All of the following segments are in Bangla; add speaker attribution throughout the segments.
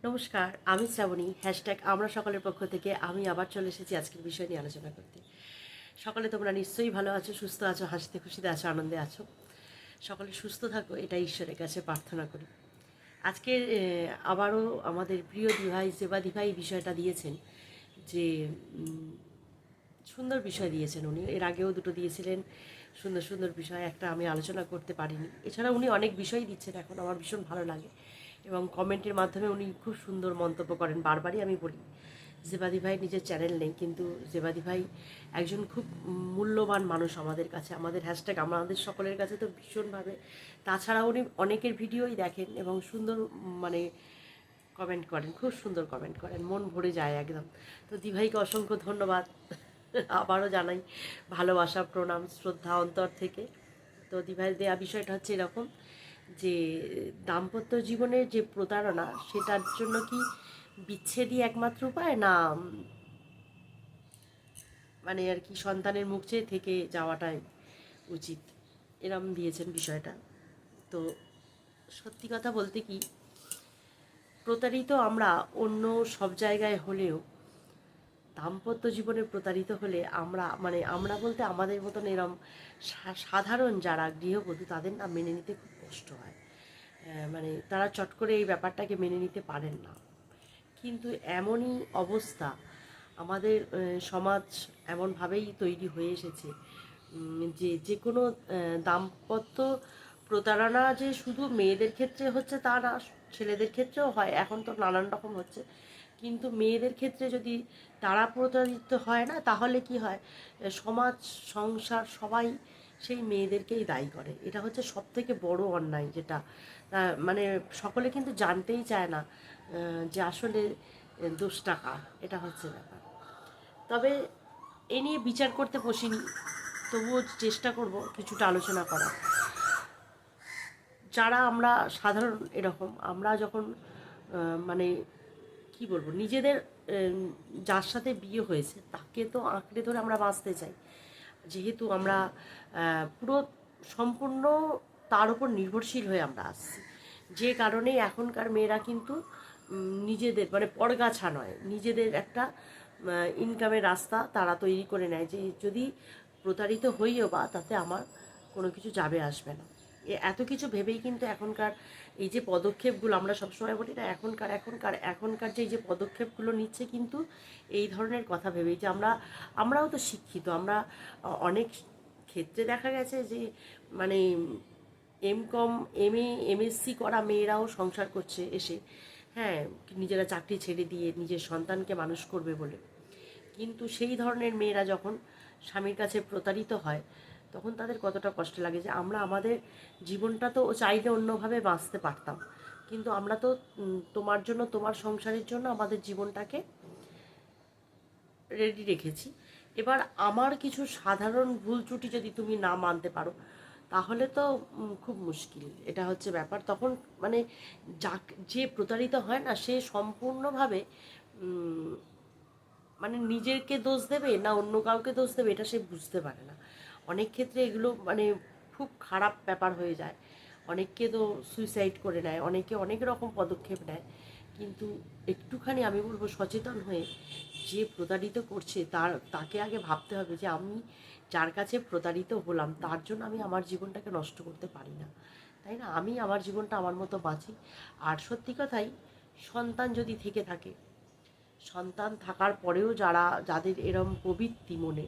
Speaker 1: নমস্কার, আমি শ্রাবণী। হ্যাশট্যাগ আমরা সকলের পক্ষ থেকে আমি আবার চলে এসেছি আজকের বিষয় নিয়ে আলোচনা করতে। সকলে তোমরা নিশ্চয়ই ভালো আছো, সুস্থ আছো, হাসিতে খুশিতে আছো, আনন্দে আছো। সকলে সুস্থ থাকো, এটা ঈশ্বরের কাছে প্রার্থনা করি। আজকের আবারও আমাদের প্রিয় দিভাই সেবা দিভাই বিষয়টা দিয়েছেন যে সুন্দর বিষয় দিয়েছেন উনি। এর আগেও দুটো দিয়েছিলেন সুন্দর সুন্দর বিষয়, একটা আমি আলোচনা করতে পারিনি। এছাড়া উনি অনেক বিষয় দিচ্ছেন, এখন আমার ভীষণ ভালো লাগে এবং কমেন্টের মাধ্যমে উনি খুব সুন্দর মন্তব্য করেন। বারবারই আমি বলি জেবাদি ভাই নিজের চ্যানেল নেই, কিন্তু জেবাদি ভাই একজন খুব মূল্যবান মানুষ আমাদের কাছে, আমাদের হ্যাশট্যাগ আমাদের সকলের কাছে তো ভীষণভাবে। তাছাড়া উনি অনেকের ভিডিওই দেখেন এবং সুন্দর মানে কমেন্ট করেন, খুব সুন্দর কমেন্ট করেন, মন ভরে যায় একদম। তো দিভাইকে অসংখ্য ধন্যবাদ আবারও জানাই ভালোবাসা, প্রণাম, শ্রদ্ধা অন্তর থেকে। তো দিভাইয়ের দেওয়া বিষয়টা হচ্ছে এরকম যে দাম্পত্য জীবনের যে প্রতারণা, সেটার জন্য কি বিচ্ছেদই একমাত্র উপায়, না মানে আর কি সন্তানের মুখ চেয়ে থেকে যাওয়াটাই উচিত, এরম দিয়েছেন বিষয়টা। তো সত্যি কথা বলতে কি, প্রতারিত আমরা অন্য সব জায়গায় হলেও দাম্পত্য জীবনে প্রতারিত হলে আমরা বলতে আমাদের মতন এরম সাধারণ যারা গৃহবধূ, তাদের না মেনে নিতে খুব কষ্ট হয়। মানে তারা চট করে এই ব্যাপারটাকে মেনে নিতে পারেন না। কিন্তু এমনই অবস্থা, আমাদের সমাজ এমনভাবেই তৈরি হয়ে এসেছে যে যে কোনো দাম্পত্য প্রতারণা যে শুধু মেয়েদের ক্ষেত্রে হচ্ছে তা না, ছেলেদের ক্ষেত্রেও হয়, এখন তো নানান রকম হচ্ছে। কিন্তু মেয়েদের ক্ষেত্রে যদি তারা প্রতারিত হয় না, তাহলে কি হয়, সমাজ, সংসার সবাই সেই মেয়েদেরকেই দায়ী করে। এটা হচ্ছে সবথেকে বড় অন্যায়, যেটা মানে সকলে কিন্তু জানতেই চায় না যে আসলে দোষটা কার। এটা হচ্ছে ব্যাপার। তবে এ নিয়ে বিচার করতে বসিনি, তবুও চেষ্টা করব কিছুটা আলোচনা করার। যারা আমরা সাধারণ এরকম, আমরা যখন মানে কি বলবো, নিজেদের যার সাথে বিয়ে হয়েছে তাকে তো আঁকড়ে ধরে আমরা বাঁচতে চাই, যেহেতু আমরা পুরো সম্পূর্ণ তার উপর নির্ভরশীল হয়ে আমরা আসছি। যে কারণে এখনকার মেয়েরা কিন্তু নিজেদের মানে পরগাছা নয়, নিজেদের একটা ইনকামের রাস্তা তারা তৈরি করে নেয়, যে যদি প্রতারিত হইও বা তাতে আমার কোনো কিছু যাবে আসবে না। এত কিছু ভেবেই কিন্তু এখনকার এই যে পদক্ষেপগুলো, আমরা সবসময় বলি না, এখনকার যে পদক্ষেপগুলো নিচ্ছে, কিন্তু এই ধরনের কথা ভেবেই যে আমরাও তো শিক্ষিত। আমরা অনেক ক্ষেত্রে দেখা গেছে যে মানে এমকম, এমএ, এমএসসি করা মেয়েরাও সংসার করছে এসে, হ্যাঁ, নিজেরা চাকরি ছেড়ে দিয়ে নিজের সন্তানকে মানুষ করবে বলে। কিন্তু সেই ধরনের মেয়েরা যখন স্বামীর কাছে প্রতারিত হয়, তখন তাদের কতটা কষ্ট লাগে যে আমরা আমাদের জীবনটা তো চাইলে অন্যভাবে বাঁচতে পারতাম, কিন্তু আমরা তো তোমার জন্য, তোমার সংসারের জন্য আমাদের জীবনটাকে রেডি রেখেছি। এবার আমার কিছু সাধারণ ভুল ত্রুটি যদি তুমি না মানতে পারো, তাহলে তো খুব মুশকিল। এটা হচ্ছে ব্যাপার। তখন মানে যে প্রতারিত হয় না, সে সম্পূর্ণভাবে মানে নিজেকে দোষ দেবে না অন্য কাউকে দোষ দেবে, এটা সে বুঝতে পারে না। অনেক ক্ষেত্রে এগুলো মানে খুব খারাপ ব্যাপার হয়ে যায়। অনেককে তো সুইসাইড করে নেয়, অনেকে অনেক রকম পদক্ষেপ নেয়। কিন্তু একটুখানি আমি বলবো সচেতন হয়ে, যে প্রতারিত করছে তাকে আগে ভাবতে হবে যে আমি যার কাছে প্রতারিত হলাম তার জন্য আমি আমার জীবনটাকে নষ্ট করতে পারি না, তাই না? আমি আমার জীবনটা আমার মতো বাঁচি। আর সত্যি কথাই, সন্তান যদি থেকে থাকে, সন্তান থাকার পরেও যাদের এরম প্রবৃত্তি মনে,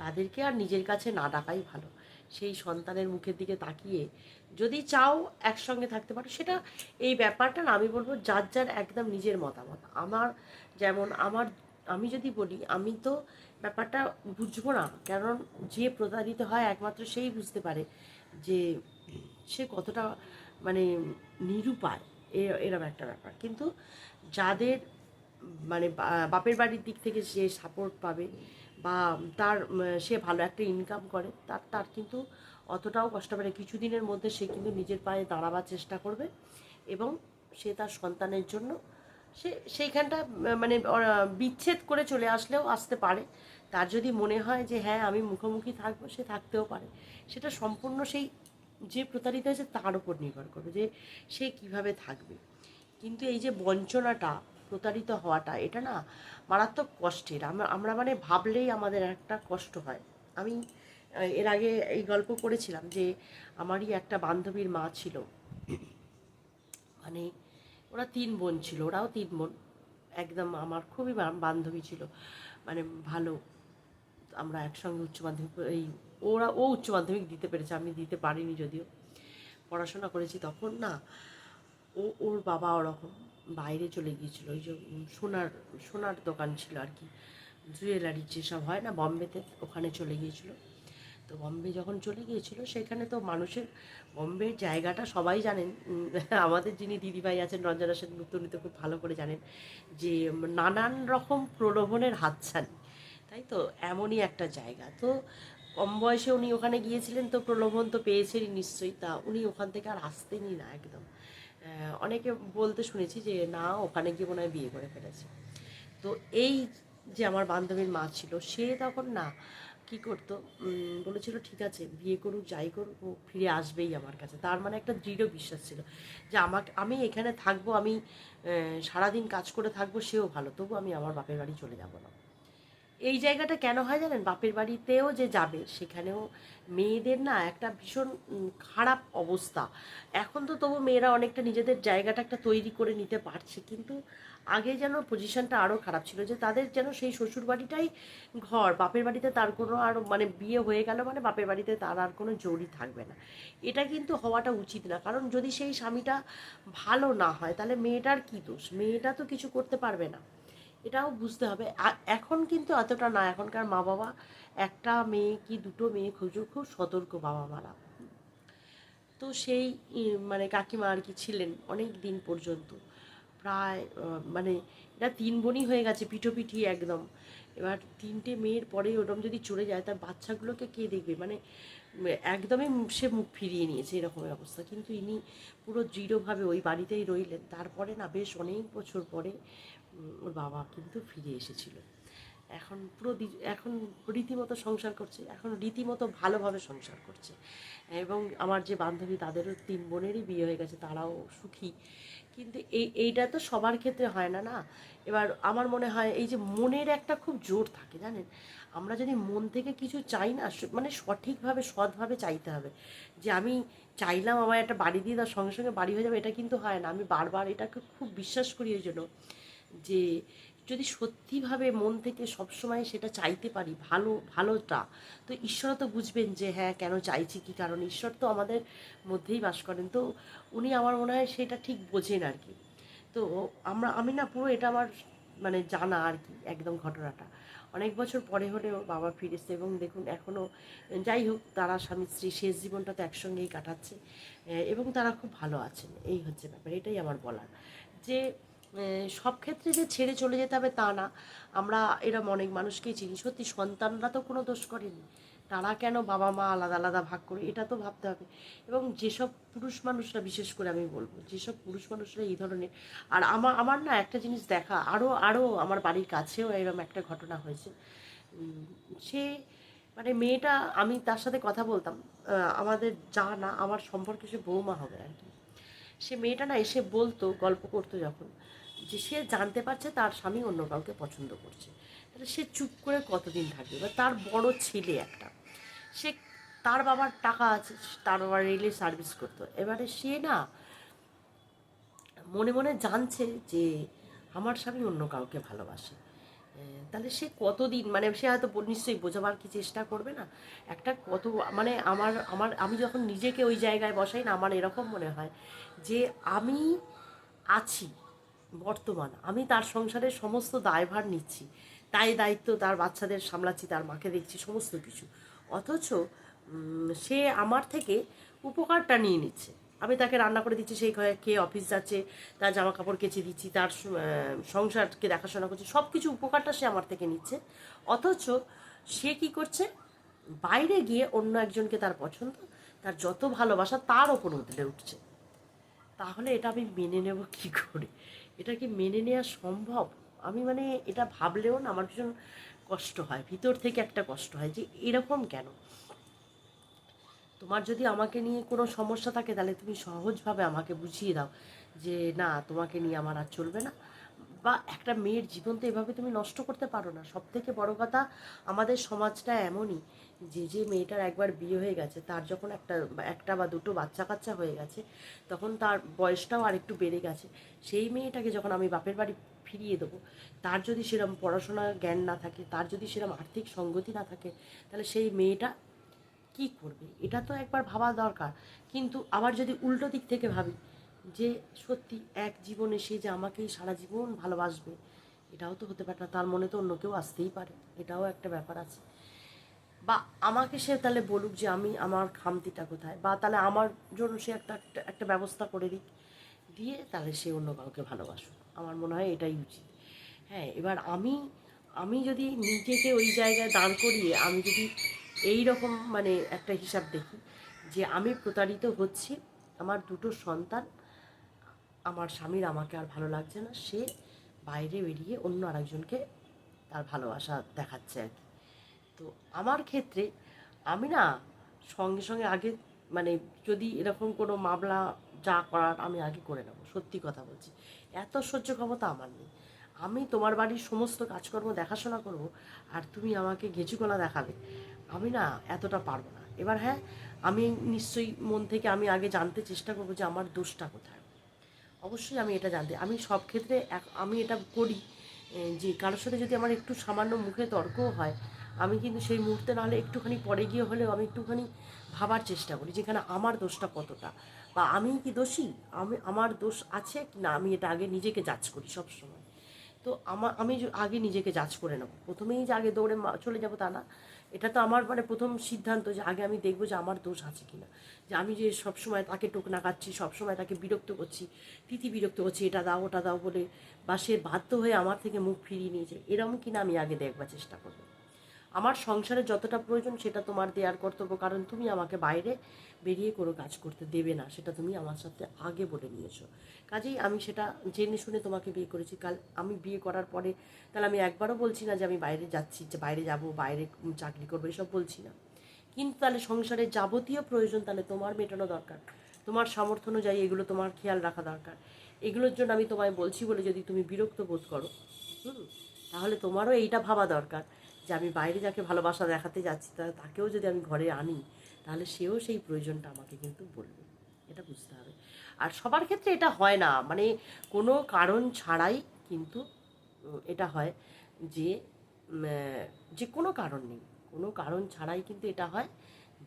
Speaker 1: তাদেরকে আর নিজের কাছে না ডাকাই ভালো। সেই সন্তানের মুখের দিকে তাকিয়ে যদি চাও একসঙ্গে থাকতে পারো, সেটা এই ব্যাপারটা না, আমি বলবো যার যার একদম নিজের মতামত। যেমন আমি যদি বলি, আমি তো ব্যাপারটা বুঝবো না, কারণ যে প্রতারিত হয় একমাত্র সেই বুঝতে পারে যে সে কতটা মানে নিরুপায়। এরম একটা ব্যাপার। কিন্তু যাদের মানে বাপের বাড়ির দিক থেকে সে সাপোর্ট পাবে, বা সে ভালো একটা ইনকাম করে, তার কিন্তু অতটাও কষ্ট পারে, কিছুদিনের মধ্যে সে কিন্তু নিজের পায়ে দাঁড়াবার চেষ্টা করবে, এবং সে তার সন্তানের জন্য সেইখানটা মানে বিচ্ছেদ করে চলে আসলেও আসতে পারে। তার যদি মনে হয় যে হ্যাঁ আমি মুখোমুখি থাকবো, সে থাকতেও পারে। সেটা সম্পূর্ণ সেই যে প্রতারিত হয়েছে তার উপর নির্ভর করবে যে সে কিভাবে থাকবে। কিন্তু এই যে বঞ্চনাটা, প্রতারিত হওয়াটা, এটা না মারাত্মক কষ্টের। আমরা মানে ভাবলেই আমাদের একটা কষ্ট হয়। আমি এর আগে এই গল্প করেছিলাম যে আমারই একটা বান্ধবীর মা ছিল, মানে ওরা 3 বোন ছিল, ওরাও 3 বোন, একদম আমার খুবই বান্ধবী ছিল, মানে ভালো। আমরা একসঙ্গে উচ্চ মাধ্যমিক ও উচ্চ মাধ্যমিক দিতে পেরেছে, আমি দিতে পারিনি, যদিও পড়াশোনা করেছি তখন না। ওর বাবা ওরকম বাইরে চলে গিয়েছিল, ওই যে সোনার সোনার দোকান ছিল আর কি, জুয়েলারি যেসব হয় না বম্বেতে, ওখানে চলে গিয়েছিল। তো বম্বে যখন চলে গিয়েছিল, সেখানে তো মানুষের, বম্বের জায়গাটা সবাই জানেন, আমাদের যিনি দিদিভাই আছেন রঞ্জনা সেন গুপ্ত, উনি তো খুব ভালো করে জানেন যে নানান রকম প্রলোভনের হাতছানি, তাই তো, এমনই একটা জায়গা। তো কম বয়সে উনি ওখানে গিয়েছিলেন, তো প্রলোভন তো পেয়েছেনই নিশ্চয়ই, তা উনি ওখান থেকে আর আসতেনই না একদম। অনেকে বলতে শুনেছি যে না, ওখানে গিয়ে মনে হয় বিয়ে করে ফেলেছে। তো এই যে আমার বান্ধবীর মা ছিল, সে তখন না কি করতো, বলেছিল ঠিক আছে বিয়ে করুক, যাই করুক, ও ফিরে আসবেই আমার কাছে। তার মানে একটা দৃঢ় বিশ্বাস ছিল যে আমি এখানে থাকবো, আমি সারাদিন কাজ করে থাকবো, সেও ভালো, তবু আমি আমার বাপের বাড়ি চলে যাব না। এই জায়গাটা কেন হয় জানেন, বাপের বাড়িতেও যে যাবে সেখানেও মেয়েদের না একটা ভীষণ খারাপ অবস্থা। এখন তো তবু মেয়েরা অনেকটা নিজেদের জায়গাটা একটা তৈরি করে নিতে পারছে, কিন্তু আগে যেন পজিশনটা আরও খারাপ ছিল, যে তাদের যেন সেই শ্বশুর বাড়িটাই ঘর, বাপের বাড়িতে তার কোনো আর মানে বিয়ে হয়ে গেল মানে বাপের বাড়িতে তার আর কোনো জোরই থাকবে না। এটা কিন্তু হওয়াটা উচিত না, কারণ যদি সেই স্বামীটা ভালো না হয় তাহলে মেয়েটার কী দোষ, মেয়েটা তো কিছু করতে পারবে না, এটাও বুঝতে হবে। এখন কিন্তু এতটা না, এখনকার মা বাবা একটা মেয়ে কি দুটো মেয়ে খুঁজুক, খুব সতর্ক বাবা মারা। তো সেই মানে কাকিমা আর কি ছিলেন অনেক দিন পর্যন্ত, প্রায় মানে এটা 3 বোনই হয়ে গেছে পিঠোপিঠি একদম। এবার 3টে মেয়ের পরে ওরম যদি চলে যায়, তার বাচ্চাগুলোকে কে দেখবে, মানে একদমই সে মুখ ফিরিয়ে নিয়েছে এরকমের অবস্থা। কিন্তু ইনি পুরো দৃঢ়ভাবে ওই বাড়িতেই রইলেন। তারপরে না বেশ অনেক বছর পরে ওর বাবা কিন্তু ফিরে এসেছিল। এখন এখন রীতিমতো সংসার করছে, এখন রীতিমতো ভালোভাবে সংসার করছে। এবং আমার যে বান্ধবী, তাদেরও 3 বোনেরই বিয়ে হয়ে গেছে, তারাও সুখী। কিন্তু এইটা তো সবার ক্ষেত্রে হয় না, না। এবার আমার মনে হয় এই যে মনের একটা খুব জোর থাকে জানেন, আমরা যদি মন থেকে কিছু চাই না, মানে সঠিকভাবে সৎভাবে চাইতে হবে। যে আমি চাইলাম আমার একটা বাড়ি দিয়ে তার সঙ্গে সঙ্গে বাড়ি হয়ে যাবে, এটা কিন্তু হয় না। আমি বারবার এটাকে খুব বিশ্বাস করি ওই জন্য, যে যদি সত্যিভাবে মন থেকে সবসময় সেটা চাইতে পারি, ভালোটা, তো ঈশ্বরও তো বুঝবেন যে হ্যাঁ কেন চাইছি, কী কারণ, ঈশ্বর তো আমাদের মধ্যেই বাস করেন। তো উনি আমার মনে হয় সেটা ঠিক বোঝেন আর কি। তো আমি না পুরো এটা আমার মানে জানা আর কি একদম ঘটনাটা। অনেক বছর পরে হলেও বাবা ফিরেছে, এবং দেখুন এখনও, যাই হোক, তারা স্বামী স্ত্রী শেষ জীবনটা তো একসঙ্গেই কাটাচ্ছে, এবং তারা খুব ভালো আছেন। এই হচ্ছে ব্যাপার, এটাই আমার বলার, যে সব ক্ষেত্রে যে ছেড়ে চলে যেতে হবে তা না। আমরা এরম অনেক মানুষকেই চিনি, সত্যি সন্তানরা তো কোনো দোষ করেনি, তারা কেন বাবা মা আলাদা আলাদা ভাগ করে, এটা তো ভাবতে হবে। এবং যেসব পুরুষ মানুষরা, বিশেষ করে আমি বলবো, যেসব পুরুষ মানুষরা এই ধরনের, আর আমার আমার না একটা জিনিস দেখা, আরও আরও আমার বাড়ির কাছেও এরকম একটা ঘটনা হয়েছে। সে মানে মেয়েটা, আমি তার সাথে কথা বলতাম, আমাদের যা না আমার সম্পর্কে সে বৌমা হবে আর কি। সে মেয়েটা না এসে বলতো, গল্প করতো যখন, যে সে জানতে পারছে তার স্বামী অন্য কাউকে পছন্দ করছে। তাহলে সে চুপ করে কতদিন থাকবে? এবার তার বড় ছেলে একটা, সে, তার বাবার টাকা আছে, তার বাবা রেলে সার্ভিস করতো, এবারে সে না মনে মনে জানছে যে আমার স্বামী অন্য কাউকে ভালোবাসে। তাহলে সে কতদিন, মানে সে হয়তো নিশ্চয়ই বোঝাবার কি চেষ্টা করবে না, একটা কত, মানে আমার আমার আমি যখন নিজেকে ওই জায়গায় বসাই না, আমার এরকম মনে হয় যে আমি আছি, বর্তমান আমি তার সংসারের সমস্ত দায়ভার নিচ্ছি, তাই দায়িত্ব, তার বাচ্চাদের সামলাচ্ছি, তার মাকে দেখছি, সমস্ত কিছু, অথচ সে আমার থেকে উপকারটা নিয়ে নিচ্ছে। আমি তাকে রান্না করে দিচ্ছি, সেই খেয়ে অফিস যাচ্ছে, তার জামা কাপড় কেচে দিচ্ছি, তার সংসারকে দেখাশোনা করছে, সব কিছু উপকারটা সে আমার থেকে নিচ্ছে। অথচ সে কি করছে, বাইরে গিয়ে অন্য একজনকে, তার পছন্দ, তার যত ভালোবাসা তার ওপর উতলে উঠছে। তাহলে এটা আমি মেনে নেব কী করে? এটা কি মেনে নেওয়া সম্ভব? আমি মানে এটা ভাবলেও না আমার ভীষণ কষ্ট হয়, ভিতর থেকে একটা কষ্ট হয় যে এরকম কেন? তোমার যদি আমাকে নিয়ে কোনো সমস্যা থাকে তাহলে তুমি সহজভাবে আমাকে বুঝিয়ে দাও যে না তোমাকে নিয়ে আমার আর চলবে না। বা একটা মেয়ের জীবন তো এভাবে তুমি নষ্ট করতে পারো না। সব থেকে বড় কথা, আমাদের সমাজটা এমনই যে মেয়েটার একবার বিয়ে হয়ে গেছে, তার যখন একটা বা দুটো বাচ্চা কাচ্চা হয়ে গেছে, তখন তার বয়সটাও আর একটু বেড়ে গেছে, সেই মেয়েটাকে যখন আমি বাপের বাড়ি ফিরিয়ে দেবো, তার যদি সেরকম পড়াশোনার জ্ঞান না থাকে, তার যদি সেরকম আর্থিক সঙ্গতি না থাকে, তাহলে সেই মেয়েটা কি করবে? এটা তো একবার ভাবা দরকার। কিন্তু আবার যদি উল্টো দিক থেকে ভাবি, যে সত্যি এক জীবনে সে যে আমাকেই সারা জীবন ভালোবাসবে, এটাও তো হতে পারে না, তার মনে তো অন্য কেউ আসতেই পারে, এটাও একটা ব্যাপার আছে। বা আমাকে সে তাহলে বলুক যে আমি আমার খামতিটা কোথায়, বা তাহলে আমার জন্য সে একটা একটা একটা ব্যবস্থা করে দিক, দিয়ে তাহলে সে অন্য কাউকে ভালোবাসুক। আমার মনে হয় এটাই উচিত। হ্যাঁ, এবার আমি আমি যদি নিজেকে ওই জায়গায় দাঁড় করিয়ে আমি যদি এই রকম মানে একটা হিসাব দেখি, যে আমি প্রতারিত হচ্ছি, আমার দুটো সন্তান, আমার স্বামীর আমাকে আর ভালো লাগছে না, সে বাইরে বেরিয়ে অন্য আরেকজনকে তার ভালোবাসা দেখাচ্ছে আর কি। তো আমার ক্ষেত্রে আমি না সঙ্গে সঙ্গে আগে মানে যদি এরকম কোনো মামলা যা করার আমি আগে করে নেবো, সত্যি কথা বলছি। এত সহ্য ক্ষমতা আমার নেই। আমি তোমার বাড়ির সমস্ত কাজকর্ম দেখাশোনা করব, আর তুমি আমাকে ঘেঁচুকলা দেখাবে, আমি না এতটা পারবো না। এবার হ্যাঁ, আমি নিশ্চয়ই মন থেকে আমি আগে জানতে চেষ্টা করবো যে আমার দোষটা কোথায়। অবশ্যই আমি এটা জানতে, আমি সব ক্ষেত্রে আমি এটা করি, যে কারোর সাথে যদি আমার একটু সামান্য মুখে তর্কও হয়, আমি কিন্তু সেই মুহূর্তে নাহলে একটুখানি পরে গিয়ে হলেও আমি একটুখানি ভাবার চেষ্টা করি যেখানে আমার দোষটা কতটা, বা আমি কি দোষী, আমার দোষ আছে কি না, আমি এটা আগে নিজেকে জাজ করি সব সময়। তো আমি আগে নিজেকে জাজ করে নেবো, প্রথমেই যে আগে দৌড়ে চলে যাবো তা না। এটা তো আমার মানে প্রথম সিদ্ধান্ত, যে আগে আমি দেখবো যে আমার দোষ আছে কিনা, যে আমি যে সবসময় তাকে টোকনাকাচ্ছি, সবসময় তাকে বিরক্ত করছি, বিরক্ত করছি, এটা দাও ওটা দাও বলে, বা সে বাধ্য হয়ে আমার থেকে মুখ ফিরিয়ে নিয়েছে, এরকম কিনা আমি আগে দেখবার চেষ্টা করবো। আমার সংসারে যতটা প্রয়োজন সেটা তোমার দেওয়ার কর্তব্য, কারণ তুমি আমাকে বাইরে বেরিয়ে কোনো কাজ করতে দেবে না, সেটা তুমি আমার সাথে আগে বলে নিয়েছো। কাজেই আমি সেটা জেনে শুনে তোমাকে বিয়ে করেছি। কাল আমি বিয়ে করার পরে তাহলে আমি একবারও বলছি না যে আমি বাইরে যাচ্ছি, যে বাইরে যাব, বাইরে চাকরি করবো, এসব বলছি না। কিন্তু তাহলে সংসারের যাবতীয় প্রয়োজন তাহলে তোমার মেটানো দরকার, তোমার সামর্থ্য অনুযায়ী এগুলো তোমার খেয়াল রাখা দরকার। এগুলোর জন্য আমি তোমায় বলছি বলে যদি তুমি বিরক্ত বোধ করো, তাহলে তোমারও এইটা ভাবা দরকার, যে আমি বাইরে যাকে ভালোবাসা দেখাতে যাচ্ছি তাকেও যদি আমি ঘরে আনি, তাহলে সেও সেই প্রয়োজনটা আমাকে কিন্তু বলবে, এটা বুঝতে হবে। আর সবার ক্ষেত্রে এটা হয় না, মানে কোনো কারণ ছাড়াই কিন্তু এটা হয়, যে যে কোনো কারণ নেই, কোনো কারণ ছাড়াই কিন্তু এটা হয়,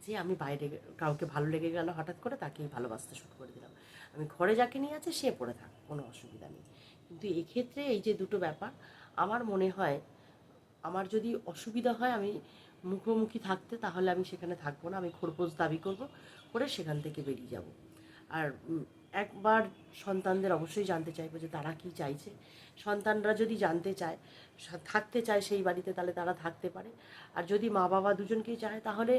Speaker 1: যে আমি বাইরে কাউকে ভালো লেগে গেল হঠাৎ করে, তাকেই ভালোবাসতে শুরু করে দিলাম, আমি ঘরে যাকে নিয়ে আছে সে পড়ে থাক, কোনো অসুবিধা নেই। কিন্তু এক্ষেত্রে এই যে দুটো ব্যাপার, আমার মনে হয় আমার যদি অসুবিধা হয় আমি মুখোমুখি থাকতে, তাহলে আমি সেখানে থাকবো না, আমি খোরপোশ দাবি করব, করে সেখান থেকে বেরিয়ে যাব। আর একবার সন্তানদের অবশ্যই জানতে চাইবো যে তারা কি চাইছে। সন্তানরা যদি জানতে চায়, থাকতে চায় সেই বাড়িতে, তাহলে তারা থাকতে পারে। আর যদি মা বাবা দুজনকেই চায়, তাহলে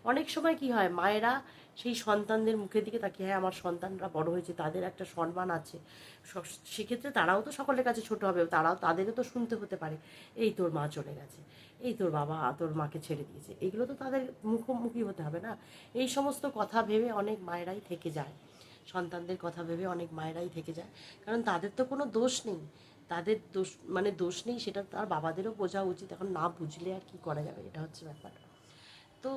Speaker 1: অনেক সময় কি হয়, মায়েরা সেই সন্তানদের মুখের দিকে তাকিয়ে, হ্যাঁ আমার সন্তানরা বড় হয়েছে, তাদের একটা সম্মান আছে, সেক্ষেত্রে তারাও তো সকলের কাছে ছোট হবে, তাদেরও তো শুনতে হতে পারে, এই তোর মা চলে গেছে, এই তোর বাবা তোর মাকে ছেড়ে দিয়েছে, এগুলো তো তাদের মুখোমুখি হতে হবে না। এই সমস্ত কথা ভেবে অনেক মায়েরাই থেকে যায়, সন্তানদের কথা ভেবে অনেক মায়েরাই থেকে যায়, কারণ তাদের তো কোনো দোষ নেই, তাদের দোষ মানে দোষ নেই, সেটা তার বাবাদেরও বোঝা উচিত, এখন না বুঝলে আর কি করা যাবে, এটা হচ্ছে ব্যাপার। তো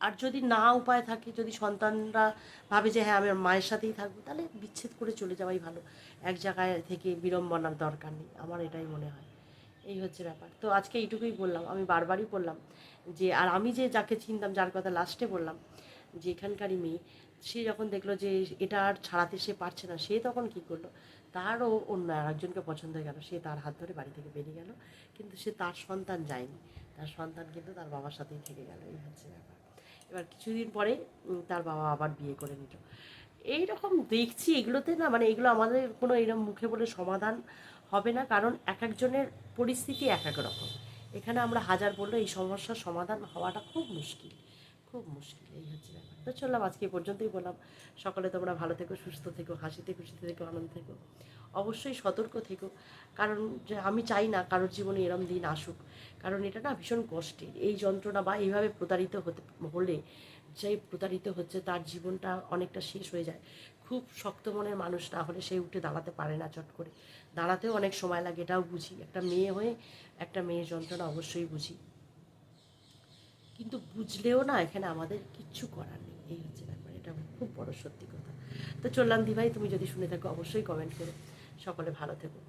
Speaker 1: আর যদি না উপায় থাকে, যদি সন্তানরা ভাবে যে হ্যাঁ আমি আমার মায়ের সাথেই থাকবো, তাহলে বিচ্ছেদ করে চলে যাওয়াই ভালো, এক জায়গায় থেকে বিড়ম্বনার দরকার নেই, আমার এটাই মনে হয়। এই হচ্ছে ব্যাপার। তো আজকে এইটুকুই বললাম, আমি বারবারই বললাম যে, আর আমি যে যাকে চিনতাম, যার কথা লাস্টে বললাম, যে এখানকারই মেয়ে, সে যখন দেখলো যে এটা আর ছাড়াতে সে পারছে না, সে তখন কী করলো, তারও অন্য আরেকজনকে পছন্দ হয়ে গেল, সে তার হাত ধরে বাড়ি থেকে বেরিয়ে গেল, কিন্তু সে তার সন্তান যায়নি, তার সন্তান কিন্তু তার বাবার সাথেই থেকে গেল, এই হচ্ছে ব্যাপার। এবার কিছুদিন পরে তার বাবা আবার বিয়ে করে নিল। এইরকম দেখছি এগুলোতে না, মানে এগুলো আমাদের কোনো এরকম মুখে বলে সমাধান হবে না, কারণ এক একজনের পরিস্থিতি এক এক রকম। এখানে আমরা হাজার বললেও এই সমস্যার সমাধান হওয়াটা খুব মুশকিল, খুব মুশকিল, এই হচ্ছে ব্যাপার। তো চললাম, আজকে এ পর্যন্তই বললাম। সকলে তোমরা ভালো থেকো, সুস্থ থেকো, হাসিতে খুশিতে থেকো, আনন্দ থেকো, অবশ্যই সতর্ক থেকো, কারণ যে আমি চাই না কারোর জীবনে এরম দিন আসুক, কারণ এটা না ভীষণ কষ্টের, এই যন্ত্রণা, বা এইভাবে প্রতারিত হলে যে প্রতারিত হচ্ছে তার জীবনটা অনেকটা শেষ হয়ে যায়, খুব শক্ত মনের মানুষ না হলে সে উঠে দাঁড়াতে পারে না চট করে, দাঁড়াতেও অনেক সময় লাগে, এটাও বুঝি। একটা মেয়ে হয়ে একটা মেয়ের যন্ত্রণা অবশ্যই বুঝি, কিন্তু বুঝলেও না এখানে আমাদের কিচ্ছু করার নেই, এই হচ্ছে ব্যাপার, এটা খুব বড় সত্যি কথা। তো চললাম দিভাই, তুমি যদি শুনে থাকো অবশ্যই কমেন্ট করো। সকলে ভালো থেকো।